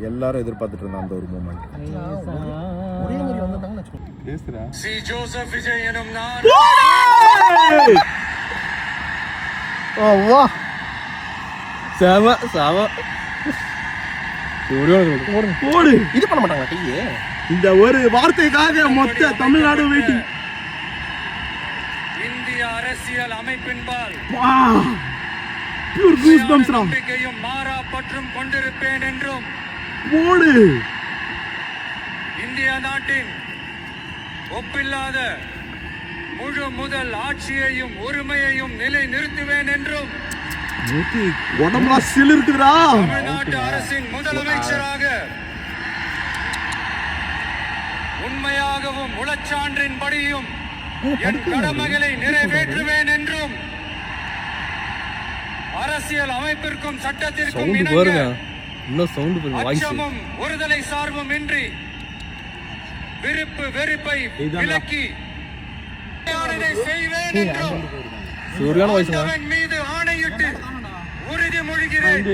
எல்லாரும் எதிர்பார்த்துட்டு இருந்தா அந்த ஒரு மூமெண்ட். ஒரே மாதிரி வந்தாங்கன்னு வெச்சுக்கோ. பேசுறா. சி ஜோசப் விஜய் எனும் நான். வா. சாவ சாவ. ஓடு. இது பண்ண மாட்டாங்க கையே. இந்த ஒரு வார்த்தைக்காக மொத்த தமிழ்நாடு வெயிட்டிங். இந்திய அரசியல் அமைப்பின்பால் பியூர் கூஸ் பம்ப்ஸ் ரா. நம்பிக்கையும் மாறா பற்றும் கொண்டிருப்பேன் என்றும் ஓடு. இந்திய நாட்டின் ஒப்பில்லாத முழு முதல் ஆட்சியையும் உரிமையையும் நிலை நிறுத்துவேன் என்றும் உடம்புலாம் சிலிருக்குதுடா. தமிழ்நாட்டு அரசின் முதலமைச்சராக உண்மையாகவும் உளச்சான்றின்படியும் என் கடமைகளை நிறைவேற்றுவேன் என்றும் அரசியல் அமைப்பிற்கும் சட்டத்திற்கும் அச்சமும் ஒருதலை சார்பும் இன்றி விருப்பு வெறுப்பை விலக்கி செய்வேன் என்றும் மீது ஆணையிட்டு உறுதிமொழிகிறேன்.